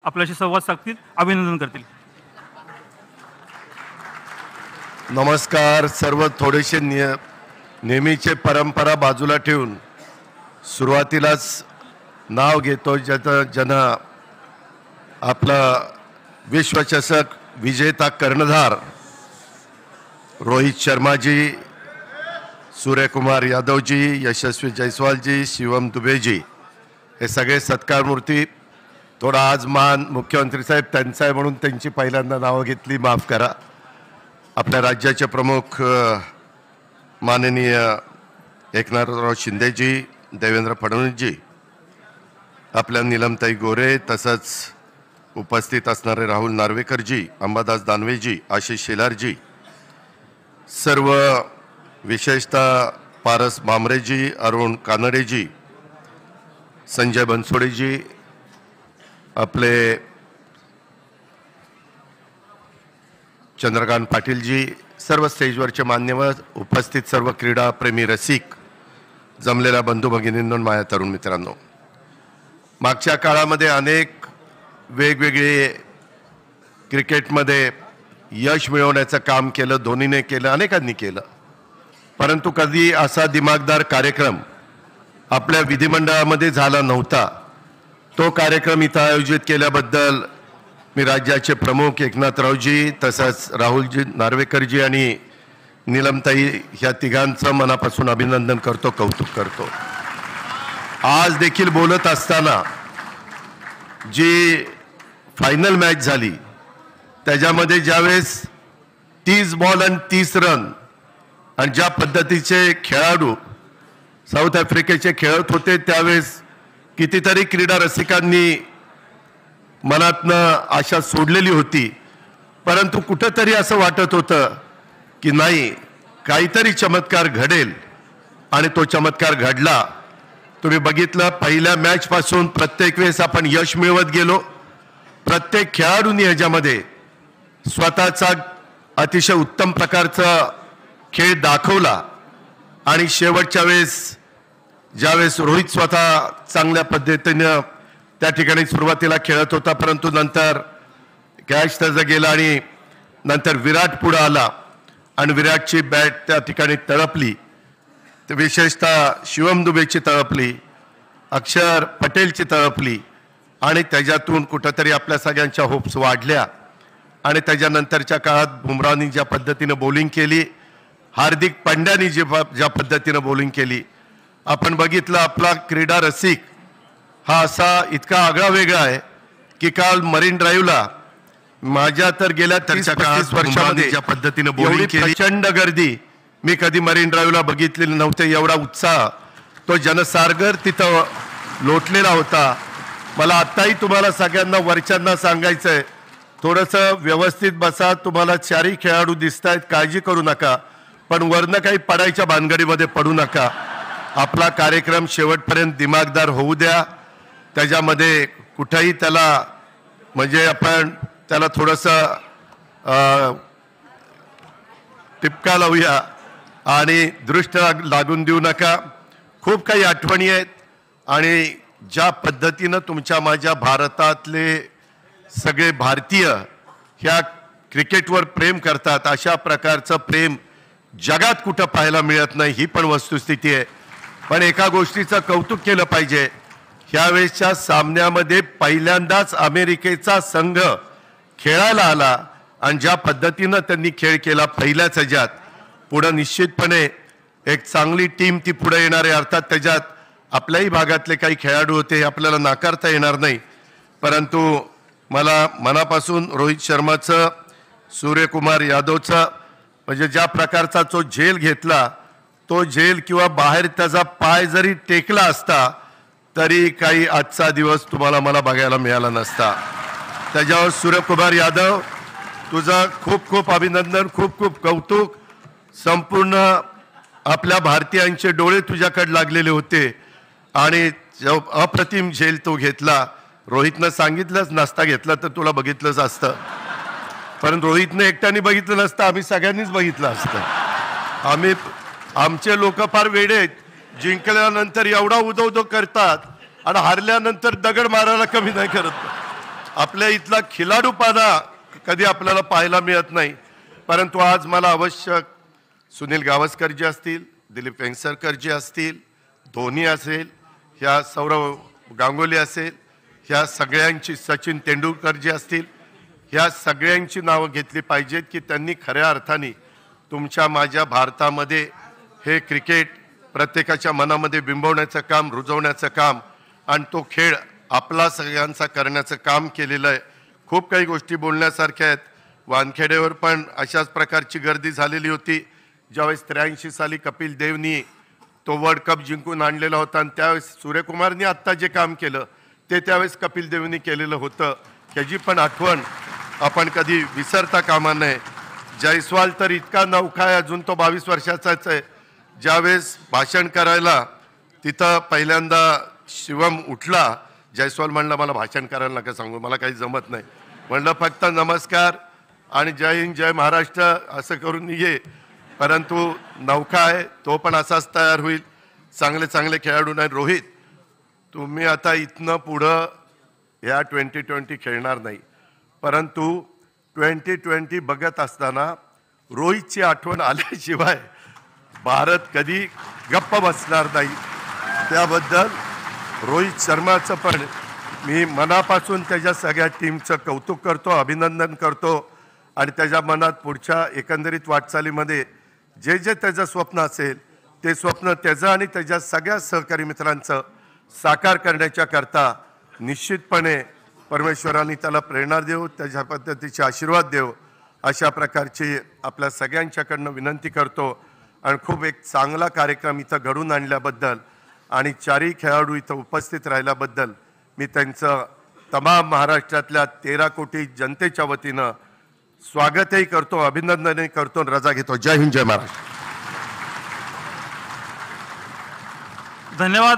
आपल्याशी संवाद साधतील, अभिनंदन करतील. नमस्कार. सर्व थोडेसे नेहमीचे परंपरा बाजूला ठेवून सुरुवातीलाच नाव घेतो ज्यांना आपला विश्वचषक विजेता कर्णधार रोहित शर्माजी, सूर्यकुमार यादवजी, यशस्वी जयस्वालजी, शिवम दुबेजी हे सगळे सत्कारमूर्ती. थोडा आज मान मुख्यमंत्री साहेब त्यांचा आहे म्हणून त्यांची पहिल्यांदा नावं घेतली, माफ करा. आपल्या राज्याचे प्रमुख माननीय एकनाथराव शिंदेजी, देवेंद्र फडणवीसजी, आपल्या नीलमताई गोरे, तसंच उपस्थित असणारे राहुल नार्वेकरजी, अंबादास दानवेजी, आशिष शेलारजी, सर्व विशेषतः पारस भामरेजी, अरुण कानडेजी, संजय बनसोडेजी, आपले चंद्रकांत पाटीलजी, सर्व स्टेजवरचे मान्यवर, उपस्थित सर्व क्रीडाप्रेमी रसिक, जमलेल्या बंधू भगिनींनो, माझ्या तरुण मित्रांनो, मागच्या काळामध्ये अनेक वेगवेगळे क्रिकेटमध्ये यश मिळवण्याचं काम केलं, धोनीने केलं, अनेकांनी केलं. परंतु कधी असा दिमागदार कार्यक्रम आपल्या विधिमंडळामध्ये झाला नव्हता. तो कार्यक्रम इथं आयोजित केल्याबद्दल मी राज्याचे प्रमुख एकनाथरावजी, तसंच राहुलजी नार्वेकरजी आणि नीलमताई ह्या तिघांचं मनापासून अभिनंदन करतो, कौतुक करतो. आज देखील बोलत असताना जी फायनल मॅच झाली त्याच्यामध्ये ज्यावेळेस 30 बॉल आणि 30 रन आणि ज्या पद्धतीचे खेळाडू साऊथ आफ्रिकेचे खेळत होते, त्यावेळेस कितीतरी क्रीडा रसिकांनी मनातनं आशा सोडलेली होती. परंतु कुठंतरी असं वाटत होतं की नाही, काहीतरी चमत्कार घडेल आणि तो चमत्कार घडला. तुम्ही बघितलं, पहिल्या मॅचपासून प्रत्येक वेळेस आपण यश मिळवत गेलो. प्रत्येक खेळाडूंनी ह्याच्यामध्ये स्वतःचा अतिशय उत्तम प्रकारचा खेळ दाखवला आणि शेवटच्या वेळेस ज्यावेळेस रोहित स्वतः चांगल्या पद्धतीनं त्या ठिकाणी सुरुवातीला खेळत होता, परंतु नंतर कॅच त्याचा गेला आणि नंतर विराट पुढे आला आणि विराटची बॅट त्या ठिकाणी तळपली. तर विशेषतः शिवम दुबेची तळपली, अक्षर पटेलची तळपली आणि त्याच्यातून कुठंतरी आपल्या सगळ्यांच्या होप्स वाढल्या. आणि त्याच्यानंतरच्या काळात बुमराहनी ज्या पद्धतीनं बॉलिंग केली, हार्दिक पांड्यानी ज्या पद्धतीनं बॉलिंग केली, आपण बघितलं. आपला क्रीडा रसिक हा असा इतका आगळा वेगळा आहे की काल मरीन ड्राईव्हला माझ्या तर गेल्या 30-35 वर्षामध्ये ज्या पद्धतीनं बॉलिंग केली, प्रचंड गर्दी मी कधी मरीन ड्राईव्हला बघितलेली नव्हते. एवढा उत्साह, तो जनसागर तिथं लोटलेला होता. मला आत्ताही तुम्हाला सगळ्यांना वरच्यांना सांगायचं आहे, थोडंसं व्यवस्थित बसा. तुम्हाला चारही खेळाडू दिसत आहेत, काळजी करू नका, पण वरनं काही पडायच्या भानगडीमध्ये पडू नका. आपला कार्यक्रम शेवटपर्यंत दिमागदार होऊ द्या. त्याच्यामध्ये कुठंही त्याला म्हणजे आपण त्याला थोडंसं टिपका लावूया आणि दृष्ट लागून देऊ नका. खूप काही आठवणी आहेत आणि ज्या पद्धतीनं तुमच्या माझ्या भारतातले सगळे भारतीय ह्या क्रिकेटवर प्रेम करतात, अशा प्रकारचं प्रेम जगात कुठं पाहायला मिळत नाही, ही पण वस्तुस्थिती आहे. पण एका गोष्टीचं कौतुक केलं पाहिजे, ह्यावेळेसच्या सामन्यामध्ये पहिल्यांदाच अमेरिकेचा संघ खेळायला आला आणि ज्या पद्धतीनं त्यांनी खेळ केला पहिल्याच ह्याच्यात, पुढं निश्चितपणे एक चांगली टीम ती पुढे येणार आहे. अर्थात त्याच्यात आपल्याही भागातले काही खेळाडू होते, हे आपल्याला नाकारता येणार नाही. परंतु मला मनापासून रोहित शर्माचं, सूर्यकुमार यादवचं, म्हणजे ज्या प्रकारचा जो झेल घेतला, तो झेल किंवा बाहेर त्याचा पाय जरी टेकला असता तरी काही आजचा दिवस तुम्हाला मला बघायला मिळाला नसता. त्याच्यावर सूर्यकुमार यादव, तुझं खूप खूप अभिनंदन, खूप खूप कौतुक. संपूर्ण आपल्या भारतीयांचे डोळे तुझ्याकडे लागलेले होते आणि अप्रतिम झेल तो घेतला. रोहितनं सांगितलंच नसता घेतला तर तुला बघितलंच असतं, पण रोहितने एकट्याने बघितलं नसतं, आम्ही सगळ्यांनीच बघितलं असतं. आमचे लोक फार वेडे आहेत, जिंकल्यानंतर एवढा उदो करतात आणि हारल्यानंतर दगड मारायला कमी नाही करत. आपल्या इथला खिलाडूपणा कधी आपल्याला पाहायला मिळत नाही, परंतु आज मला आवश्यक सुनील गावस्करजी असतील, दिलीप वेंगसरकरजी असतील, धोनी असेल, ह्या सौरव गांगुली असेल, ह्या सगळ्यांची, सचिन तेंडुलकरजी असतील, ह्या सगळ्यांची नावं घेतली पाहिजेत की त्यांनी खऱ्या अर्थाने तुमच्या माझ्या भारतामध्ये हे क्रिकेट प्रत्येकाच्या मनामध्ये बिंबवण्याचं काम, रुजवण्याचं काम आणि तो खेळ आपला सगळ्यांचा करण्याचं काम केलेलं आहे. खूप काही गोष्टी बोलण्यासारख्या आहेत. वानखेडेवर पण अशाच प्रकारची गर्दी झालेली होती. ज्यावेळेस 83 साली कपिल देवनी तो वर्ल्ड कप जिंकून आणलेला होता आणि त्यावेळेस सूर्यकुमारनी आत्ता जे काम केलं ते त्यावेळेस कपिल देवनी केलेलं होतं. त्याची पण आठवण आपण कधी विसरता कामा नये. जयस्वाल तर इतका नवखा आहे, अजून तो 22 वर्षाचाच आहे. ज्यावेळेस भाषण करायला तिथं पहिल्यांदा शिवम उठला, जयस्वाल म्हणला मला भाषण करायला नका सांगू, मला काही जमत नाही. म्हणलं फक्त नमस्कार आणि जय हिंद जय महाराष्ट्र असं करून ये. परंतु नौका आहे, तो पण असाच तयार होईल. चांगले चांगले खेळाडू नाही. रोहित, तुम्ही आता इथनं पुढं ह्या 2020 खेळणार नाही, परंतु 2020 बघत असताना रोहितची आठवण आल्याशिवाय भारत कधी गप्प बसणार नाही. त्याबद्दल रोहित शर्माचं पण मी मनापासून त्याच्या सगळ्या टीमचं कौतुक करतो, अभिनंदन करतो आणि त्याच्या मनात पुढच्या एकंदरीत वाटचालीमध्ये जे जे त्याचं स्वप्न असेल ते स्वप्न त्याचं आणि त्याच्या सगळ्या सहकारी मित्रांचं साकार करण्याच्या करता निश्चितपणे परमेश्वरांनी त्याला प्रेरणा देव, त्याच्या पद्धतीचे आशीर्वाद देव, अशा प्रकारची आपल्या सगळ्यांच्याकडनं विनंती करतो. आणि खूप एक चांगला कार्यक्रम इथं घडून आणल्याबद्दल आणि चारही खेळाडू इथं उपस्थित राहिल्याबद्दल मी त्यांचं तमाम महाराष्ट्रातल्या 13 कोटी जनतेच्या वतीनं स्वागतही करतो, अभिनंदनही करतो, रजा घेतो. जय हिंद जय महाराष्ट्र. धन्यवाद.